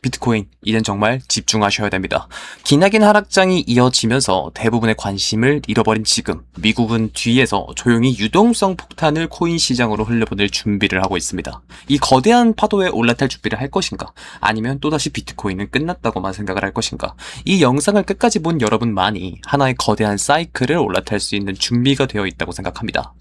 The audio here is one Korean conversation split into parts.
비트코인, 이젠 정말 집중하셔야 됩니다. 기나긴 하락장이 이어지면서 대부분의 관심을 잃어버린 지금, 미국은 뒤에서 조용히 유동성 폭탄을 코인 시장으로 흘려보낼 준비를 하고 있습니다. 이 거대한 파도에 올라탈 준비를 할 것인가? 아니면 또다시 비트코인은 끝났다고만 생각을 할 것인가? 이 영상을 끝까지 본 여러분만이 하나의 거대한 사이클을 올라탈 수 있는 준비가 되어 있다고 생각합니다.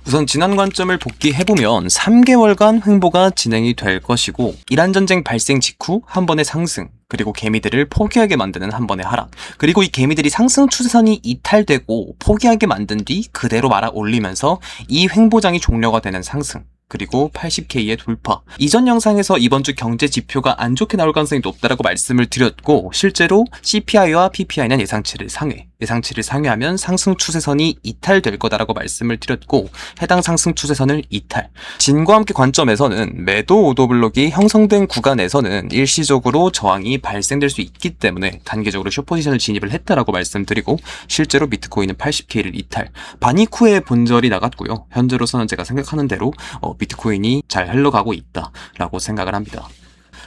우선 지난 관점을 복귀해보면 3개월간 횡보가 진행이 될 것이고, 이란 전쟁 발생 직후 한 번의 상승, 그리고 개미들을 포기하게 만드는 한 번의 하락, 그리고 이 개미들이 상승 추세선이 이탈되고 포기하게 만든 뒤 그대로 말아 올리면서 이 횡보장이 종료가 되는 상승, 그리고 80K의 돌파. 이전 영상에서 이번 주 경제 지표가 안 좋게 나올 가능성이 높다라고 말씀을 드렸고, 실제로 CPI와 PPI는 예상치를 상회, 예상치를 상회하면 상승 추세선이 이탈될 거다라고 말씀을 드렸고, 해당 상승 추세선을 이탈. 진과 함께 관점에서는 매도 오더블록이 형성된 구간에서는 일시적으로 저항이 발생될 수 있기 때문에 단계적으로 숏포지션을 진입을 했다라고 말씀드리고, 실제로 비트코인은 80K를 이탈. 반이후의 본절이 나갔고요. 현재로서는 제가 생각하는 대로 비트코인이 잘 흘러가고 있다라고 생각을 합니다.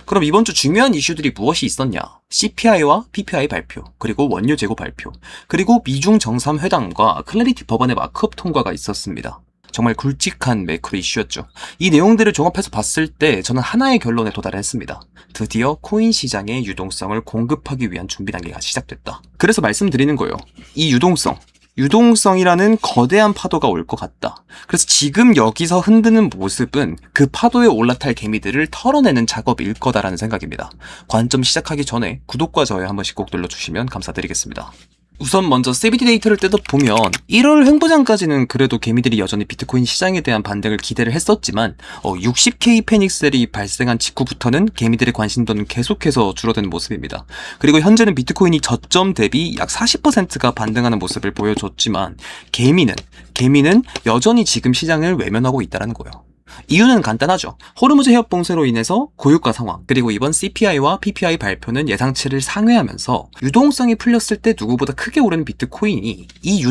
그럼 이번 주 중요한 이슈들이 무엇이 있었냐? CPI와 PPI 발표, 그리고 원유 재고 발표, 그리고 미중 정상회담과 클래리티 법안의 마크업 통과가 있었습니다. 정말 굵직한 매크로 이슈였죠. 이 내용들을 종합해서 봤을 때 저는 하나의 결론에 도달했습니다. 드디어 코인 시장의 유동성을 공급하기 위한 준비 단계가 시작됐다. 그래서 말씀드리는 거예요. 이 유동성이라는 거대한 파도가 올 것 같다. 그래서 지금 여기서 흔드는 모습은 그 파도에 올라탈 개미들을 털어내는 작업일 거다라는 생각입니다. 관점 시작하기 전에 구독과 좋아요 한 번씩 꼭 눌러주시면 감사드리겠습니다. 우선 먼저 CBD 데이터를 뜯어보면 1월 횡보장까지는 그래도 개미들이 여전히 비트코인 시장에 대한 반등을 기대를 했었지만 60K 패닉셀이 발생한 직후부터는 개미들의 관심도는 계속해서 줄어드는 모습입니다. 그리고 현재는 비트코인이 저점 대비 약 40%가 반등하는 모습을 보여줬지만 개미는 여전히 지금 시장을 외면하고 있다는 거예요. 이유는 간단하죠. 호르무즈 해협 봉쇄로 인해서 고유가 상황, 그리고 이번 CPI와 PPI 발표는 예상치를 상회하면서 유동성이 풀렸을 때 누구보다 크게 오르는 비트코인이 이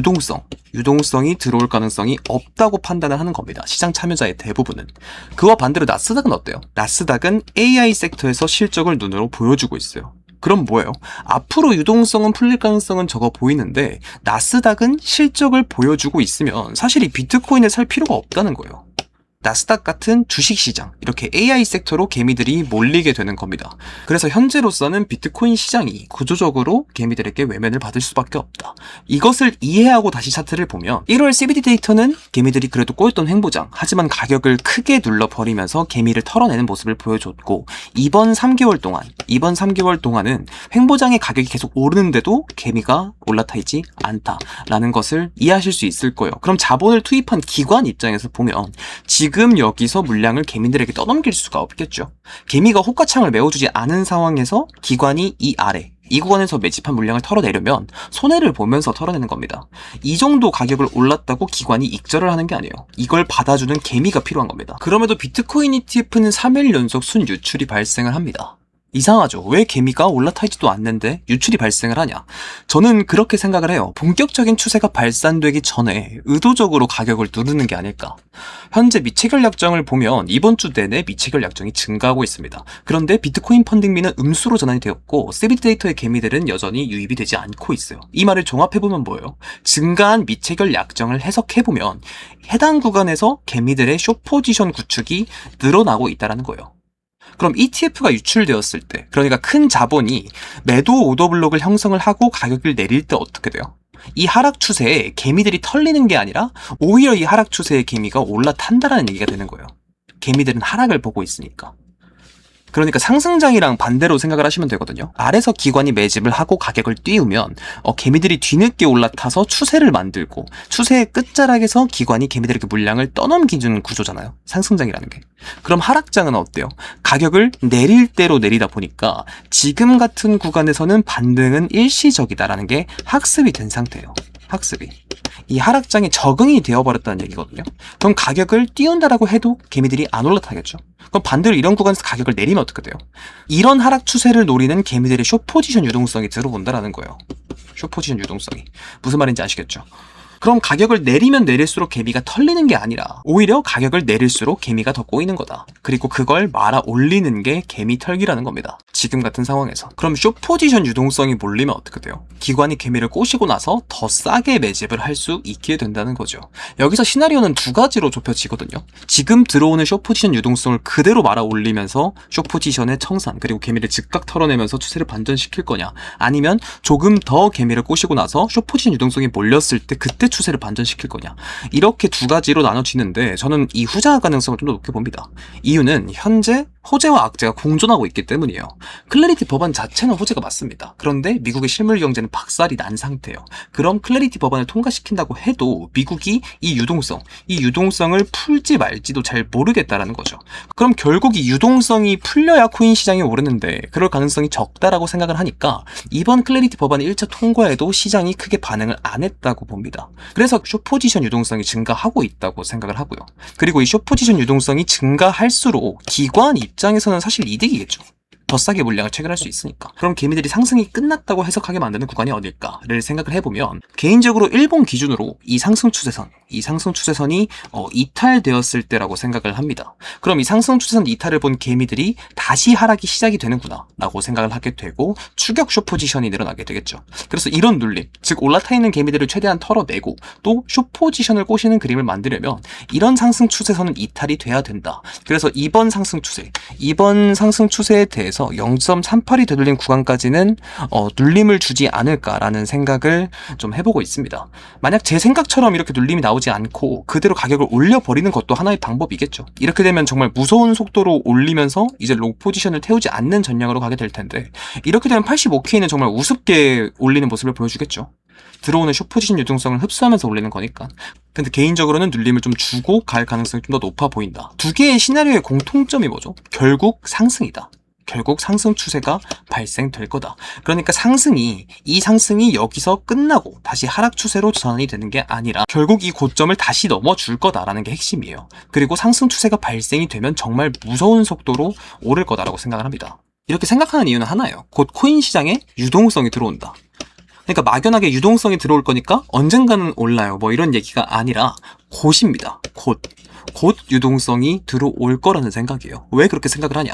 유동성이 들어올 가능성이 없다고 판단을 하는 겁니다. 시장 참여자의 대부분은. 그와 반대로 나스닥은 어때요? 나스닥은 AI 섹터에서 실적을 눈으로 보여주고 있어요. 그럼 뭐예요? 앞으로 유동성은 풀릴 가능성은 적어 보이는데 나스닥은 실적을 보여주고 있으면 사실 이 비트코인을 살 필요가 없다는 거예요. 나스닥 같은 주식시장, 이렇게 AI 섹터로 개미들이 몰리게 되는 겁니다. 그래서 현재로서는 비트코인 시장이 구조적으로 개미들에게 외면을 받을 수밖에 없다. 이것을 이해하고 다시 차트를 보면 1월 CBD 데이터는 개미들이 그래도 꼬였던 횡보장, 하지만 가격을 크게 눌러버리면서 개미를 털어내는 모습을 보여줬고, 이번 3개월 동안은 횡보장의 가격이 계속 오르는데도 개미가 올라타 있지 않다라는 것을 이해하실 수 있을 거예요. 그럼 자본을 투입한 기관 입장에서 보면 지금 여기서 물량을 개미들에게 떠넘길 수가 없겠죠. 개미가 호가창을 메워주지 않은 상황에서 기관이 이 구간에서 매집한 물량을 털어내려면 손해를 보면서 털어내는 겁니다. 이 정도 가격을 올랐다고 기관이 익절을 하는 게 아니에요. 이걸 받아주는 개미가 필요한 겁니다. 그럼에도 비트코인 ETF는 3일 연속 순유출이 발생을 합니다. 이상하죠. 왜 개미가 올라타지도 않는데 유출이 발생을 하냐? 저는 그렇게 생각을 해요. 본격적인 추세가 발산되기 전에 의도적으로 가격을 누르는 게 아닐까. 현재 미체결 약정을 보면 이번 주 내내 미체결 약정이 증가하고 있습니다. 그런데 비트코인 펀딩비는 음수로 전환이 되었고 CBD 데이터의 개미들은 여전히 유입이 되지 않고 있어요. 이 말을 종합해보면 뭐예요? 증가한 미체결 약정을 해석해보면 해당 구간에서 개미들의 숏포지션 구축이 늘어나고 있다는 거예요. 그럼 ETF가 유출되었을 때, 그러니까 큰 자본이 매도 오더블록을 형성을 하고 가격을 내릴 때 어떻게 돼요? 이 하락 추세에 개미들이 털리는 게 아니라 오히려 이 하락 추세에 개미가 올라탄다라는 얘기가 되는 거예요. 개미들은 하락을 보고 있으니까. 그러니까 상승장이랑 반대로 생각을 하시면 되거든요. 아래서 기관이 매집을 하고 가격을 띄우면 개미들이 뒤늦게 올라타서 추세를 만들고, 추세의 끝자락에서 기관이 개미들에게 물량을 떠넘기는 구조잖아요. 상승장이라는 게. 그럼 하락장은 어때요? 가격을 내릴 대로 내리다 보니까 지금 같은 구간에서는 반등은 일시적이다라는 게 학습이 된 상태예요. 이 하락장에 적응이 되어버렸다는 얘기거든요. 그럼 가격을 띄운다라고 해도 개미들이 안 올라타겠죠. 그럼 반대로 이런 구간에서 가격을 내리면 어떻게 돼요? 이런 하락 추세를 노리는 개미들의 숏포지션 유동성이 들어온다라는 거예요. 숏포지션 유동성이. 무슨 말인지 아시겠죠? 그럼 가격을 내리면 내릴수록 개미가 털리는 게 아니라 오히려 가격을 내릴수록 개미가 더 꼬이는 거다. 그리고 그걸 말아 올리는 게 개미 털기라는 겁니다. 지금 같은 상황에서. 그럼 숏 포지션 유동성이 몰리면 어떻게 돼요? 기관이 개미를 꼬시고 나서 더 싸게 매집을 할 수 있게 된다는 거죠. 여기서 시나리오는 두 가지로 좁혀지거든요. 지금 들어오는 숏 포지션 유동성을 그대로 말아 올리면서 숏 포지션의 청산 그리고 개미를 즉각 털어내면서 추세를 반전시킬 거냐, 아니면 조금 더 개미를 꼬시고 나서 숏 포지션 유동성이 몰렸을 때 그때 추세를 반전시킬 거냐, 이렇게 두 가지로 나눠지는데 저는 이 후자 가능성을 좀 더 높게 봅니다. 이유는 현재 호재와 악재가 공존하고 있기 때문이에요. 클래리티 법안 자체는 호재가 맞습니다. 그런데 미국의 실물 경제는 박살이 난 상태예요. 그럼 클래리티 법안을 통과시킨다고 해도 미국이 이 유동성을 풀지 말지도 잘 모르겠다라는 거죠. 그럼 결국 이 유동성이 풀려야 코인 시장이 오르는데 그럴 가능성이 적다라고 생각을 하니까 이번 클래리티 법안이 1차 통과에도 시장이 크게 반응을 안 했다고 봅니다. 그래서 숏포지션 유동성이 증가하고 있다고 생각을 하고요. 그리고 이 숏포지션 유동성이 증가할수록 기관 입장에서는 사실 이득이겠죠. 더 싸게 물량을 체결할 수 있으니까. 그럼 개미들이 상승이 끝났다고 해석하게 만드는 구간이 어딜까를 생각을 해보면, 개인적으로 일본 기준으로 이 상승 추세선이 이탈되었을 때라고 생각을 합니다. 그럼 이 상승 추세선 이탈을 본 개미들이 다시 하락이 시작이 되는구나 라고 생각을 하게 되고 추격 숏 포지션이 늘어나게 되겠죠. 그래서 이런 눌림, 즉 올라타 있는 개미들을 최대한 털어내고 또 숏 포지션을 꼬시는 그림을 만들려면 이런 상승 추세선은 이탈이 돼야 된다. 그래서 이번 상승 추세에 대해서 0.38이 되돌린 구간까지는 눌림을 주지 않을까라는 생각을 좀 해보고 있습니다. 만약 제 생각처럼 이렇게 눌림이 나오지 않고 그대로 가격을 올려버리는 것도 하나의 방법이겠죠. 이렇게 되면 정말 무서운 속도로 올리면서 이제 롱 포지션을 태우지 않는 전략으로 가게 될 텐데, 이렇게 되면 85K는 정말 우습게 올리는 모습을 보여주겠죠. 들어오는 숏 포지션 유동성을 흡수하면서 올리는 거니까. 근데 개인적으로는 눌림을 좀 주고 갈 가능성이 좀 더 높아 보인다. 두 개의 시나리오의 공통점이 뭐죠? 결국 상승이다. 결국 상승 추세가 발생될 거다. 그러니까 이 상승이 여기서 끝나고 다시 하락 추세로 전환이 되는 게 아니라 결국 이 고점을 다시 넘어줄 거다라는 게 핵심이에요. 그리고 상승 추세가 발생이 되면 정말 무서운 속도로 오를 거다라고 생각을 합니다. 이렇게 생각하는 이유는 하나예요. 곧 코인 시장에 유동성이 들어온다. 그러니까 막연하게 유동성이 들어올 거니까 언젠가는 올라요, 뭐 이런 얘기가 아니라 곧입니다. 곧 유동성이 들어올 거라는 생각이에요. 왜 그렇게 생각을 하냐?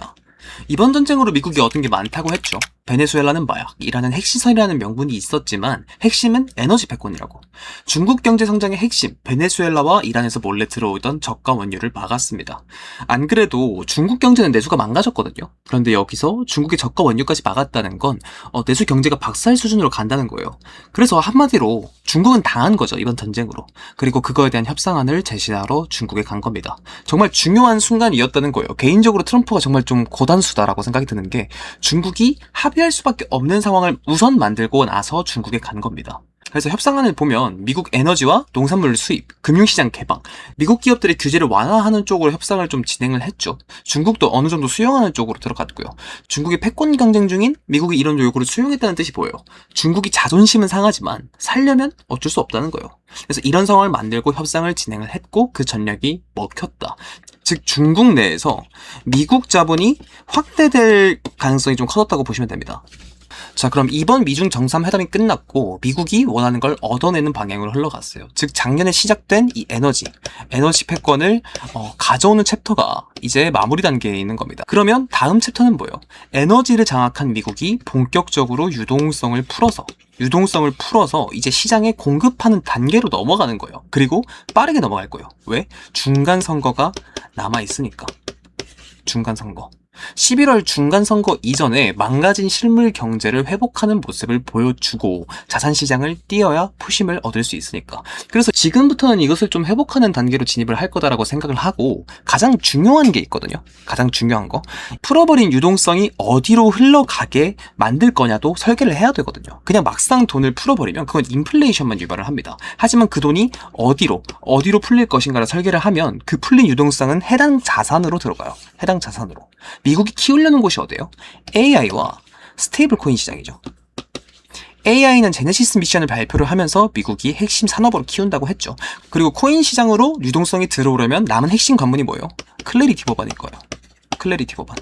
이번 전쟁으로 미국이 얻은 게 많다고 했죠. 베네수엘라는 마약이라는 핵시설이라는 명분이 있었지만 핵심은 에너지 패권이라고. 중국 경제 성장의 핵심, 베네수엘라와 이란에서 몰래 들어오던 저가 원유를 막았습니다. 안 그래도 중국 경제는 내수가 망가졌거든요. 그런데 여기서 중국의 저가 원유까지 막았다는 건 내수 경제가 박살 수준으로 간다는 거예요. 그래서 한마디로 중국은 당한 거죠, 이번 전쟁으로. 그리고 그거에 대한 협상안을 제시하러 중국에 간 겁니다. 정말 중요한 순간이었다는 거예요. 개인적으로 트럼프가 정말 좀 고단수다라고 생각이 드는 게, 중국이 합의할 수밖에 없는 상황을 우선 만들고 나서 중국에 간 겁니다. 그래서 협상안을 보면 미국 에너지와 농산물 수입, 금융시장 개방, 미국 기업들의 규제를 완화하는 쪽으로 협상을 좀 진행을 했죠. 중국도 어느 정도 수용하는 쪽으로 들어갔고요. 중국이 패권 경쟁 중인 미국이 이런 요구를 수용했다는 뜻이 보여요. 중국이 자존심은 상하지만 살려면 어쩔 수 없다는 거예요. 그래서 이런 상황을 만들고 협상을 진행을 했고 그 전략이 먹혔다. 즉 중국 내에서 미국 자본이 확대될 가능성이 좀 커졌다고 보시면 됩니다. 자, 그럼 이번 미중 정상회담이 끝났고 미국이 원하는 걸 얻어내는 방향으로 흘러갔어요. 즉 작년에 시작된 이 에너지 패권을 가져오는 챕터가 이제 마무리 단계에 있는 겁니다. 그러면 다음 챕터는 뭐예요? 에너지를 장악한 미국이 본격적으로 유동성을 풀어서 이제 시장에 공급하는 단계로 넘어가는 거예요. 그리고 빠르게 넘어갈 거예요. 왜? 중간 선거가 남아있으니까. 중간 선거. 11월 중간선거 이전에 망가진 실물 경제를 회복하는 모습을 보여주고 자산시장을 띄어야 푸심을 얻을 수 있으니까. 그래서 지금부터는 이것을 좀 회복하는 단계로 진입을 할 거다라고 생각을 하고, 가장 중요한 게 있거든요. 가장 중요한 거. 풀어버린 유동성이 어디로 흘러가게 만들 거냐도 설계를 해야 되거든요. 그냥 막상 돈을 풀어버리면 그건 인플레이션만 유발을 합니다. 하지만 그 돈이 어디로 풀릴 것인가를 설계를 하면 그 풀린 유동성은 해당 자산으로 들어가요. 해당 자산으로. 미국이 키우려는 곳이 어디예요? AI와 스테이블 코인 시장이죠. AI는 제네시스 미션을 발표를 하면서 미국이 핵심 산업으로 키운다고 했죠. 그리고 코인 시장으로 유동성이 들어오려면 남은 핵심 관문이 뭐예요? 클래리티 법안일 거예요. 클래리티 법안.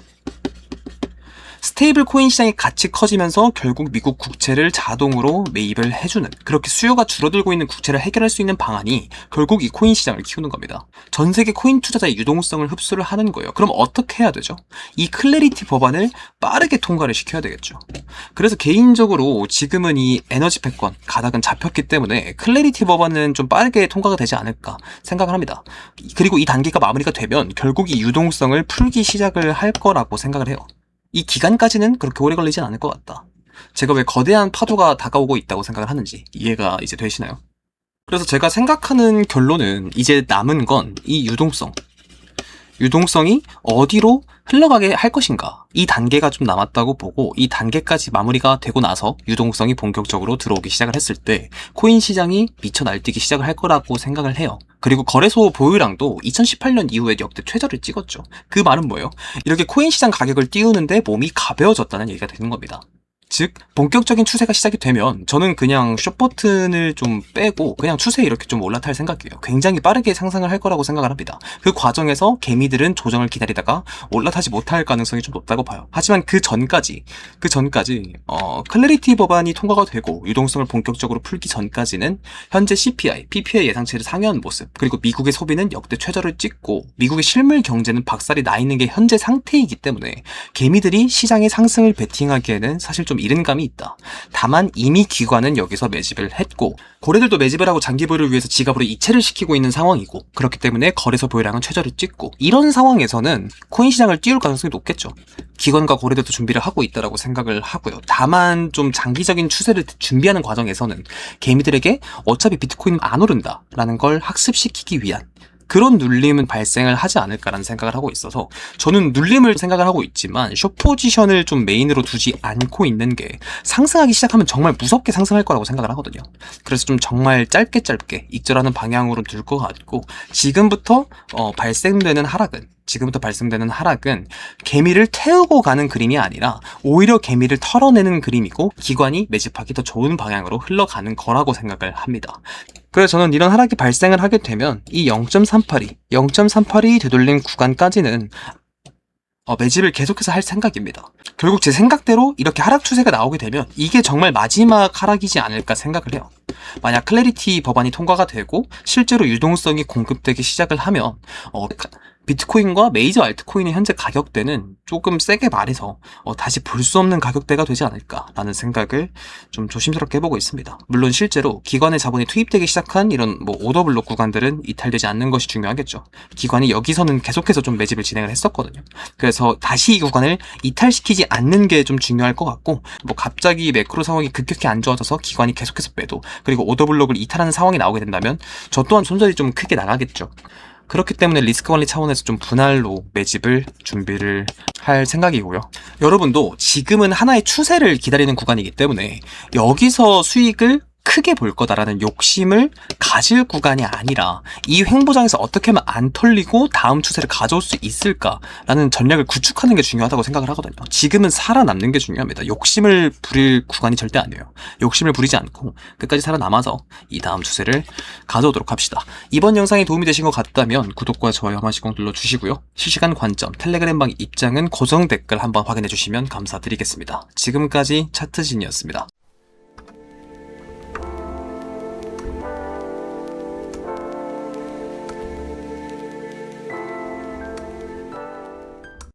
스테이블 코인 시장이 같이 커지면서 결국 미국 국채를 자동으로 매입을 해주는, 그렇게 수요가 줄어들고 있는 국채를 해결할 수 있는 방안이 결국 이 코인 시장을 키우는 겁니다. 전 세계 코인 투자자의 유동성을 흡수를 하는 거예요. 그럼 어떻게 해야 되죠? 이 클래리티 법안을 빠르게 통과를 시켜야 되겠죠. 그래서 개인적으로 지금은 이 에너지 패권 가닥은 잡혔기 때문에 클래리티 법안은 좀 빠르게 통과가 되지 않을까 생각을 합니다. 그리고 이 단계가 마무리가 되면 결국 이 유동성을 풀기 시작을 할 거라고 생각을 해요. 이 기간까지는 그렇게 오래 걸리진 않을 것 같다. 제가 왜 거대한 파도가 다가오고 있다고 생각을 하는지 이해가 이제 되시나요? 그래서 제가 생각하는 결론은 이제 남은 건 이 유동성이 어디로 흘러가게 할 것인가, 이 단계가 좀 남았다고 보고, 이 단계까지 마무리가 되고 나서 유동성이 본격적으로 들어오기 시작을 했을 때 코인 시장이 미쳐 날뛰기 시작을 할 거라고 생각을 해요. 그리고 거래소 보유량도 2018년 이후에 역대 최저를 찍었죠. 그 말은 뭐예요? 이렇게 코인 시장 가격을 띄우는데 몸이 가벼워졌다는 얘기가 되는 겁니다. 즉 본격적인 추세가 시작이 되면 저는 그냥 숏 버튼을 좀 빼고 그냥 추세에 이렇게 좀 올라탈 생각이에요. 굉장히 빠르게 상승을 할 거라고 생각을 합니다. 그 과정에서 개미들은 조정을 기다리다가 올라타지 못할 가능성이 좀 높다고 봐요. 하지만 그 전까지 클래리티 법안이 통과가 되고 유동성을 본격적으로 풀기 전까지는 현재 CPI, PPI 예상치를 상회한 모습, 그리고 미국의 소비는 역대 최저를 찍고 미국의 실물 경제는 박살이 나 있는 게 현재 상태이기 때문에 개미들이 시장의 상승을 베팅하기에는 사실 좀 이른 감이 있다. 다만 이미 기관은 여기서 매집을 했고 고래들도 매집을 하고 장기 보유를 위해서 지갑으로 이체를 시키고 있는 상황이고, 그렇기 때문에 거래소 보유량은 최저를 찍고, 이런 상황에서는 코인 시장을 띄울 가능성이 높겠죠. 기관과 고래들도 준비를 하고 있다라고 생각을 하고요. 다만 좀 장기적인 추세를 준비하는 과정에서는 개미들에게 어차피 비트코인은 안 오른다라는 걸 학습시키기 위한 그런 눌림은 발생을 하지 않을까라는 생각을 하고 있어서, 저는 눌림을 생각을 하고 있지만 숏 포지션을 좀 메인으로 두지 않고 있는 게 상승하기 시작하면 정말 무섭게 상승할 거라고 생각을 하거든요. 그래서 좀 정말 짧게 익절하는 방향으로 둘 것 같고, 지금부터 발생되는 하락은 개미를 태우고 가는 그림이 아니라 오히려 개미를 털어내는 그림이고, 기관이 매집하기 더 좋은 방향으로 흘러가는 거라고 생각을 합니다. 그래서 저는 이런 하락이 발생을 하게 되면 이 0.38이 되돌린 구간까지는 매집을 계속해서 할 생각입니다. 결국 제 생각대로 이렇게 하락 추세가 나오게 되면 이게 정말 마지막 하락이지 않을까 생각을 해요. 만약 클래리티 법안이 통과가 되고 실제로 유동성이 공급되기 시작을 하면 비트코인과 메이저 알트코인의 현재 가격대는 조금 세게 말해서 다시 볼 수 없는 가격대가 되지 않을까라는 생각을 좀 조심스럽게 해보고 있습니다. 물론 실제로 기관의 자본이 투입되기 시작한 이런 오더블록 구간들은 이탈되지 않는 것이 중요하겠죠. 기관이 여기서는 계속해서 좀 매집을 진행을 했었거든요. 그래서 다시 이 구간을 이탈시키지 않는 게 좀 중요할 것 같고, 갑자기 매크로 상황이 급격히 안 좋아져서 기관이 계속해서 빼도, 그리고 오더블록을 이탈하는 상황이 나오게 된다면 저 또한 손절이 좀 크게 나가겠죠. 그렇기 때문에 리스크 관리 차원에서 좀 분할로 매집을 준비를 할 생각이고요. 여러분도 지금은 하나의 추세를 기다리는 구간이기 때문에 여기서 수익을 크게 볼 거다라는 욕심을 가질 구간이 아니라 이 횡보장에서 어떻게 하면 안 털리고 다음 추세를 가져올 수 있을까라는 전략을 구축하는 게 중요하다고 생각을 하거든요. 지금은 살아남는 게 중요합니다. 욕심을 부릴 구간이 절대 아니에요. 욕심을 부리지 않고 끝까지 살아남아서 이 다음 추세를 가져오도록 합시다. 이번 영상이 도움이 되신 것 같다면 구독과 좋아요 한 번씩 꼭 눌러주시고요. 실시간 관점 텔레그램방 입장은 고정 댓글 한번 확인해 주시면 감사드리겠습니다. 지금까지 차트진이었습니다.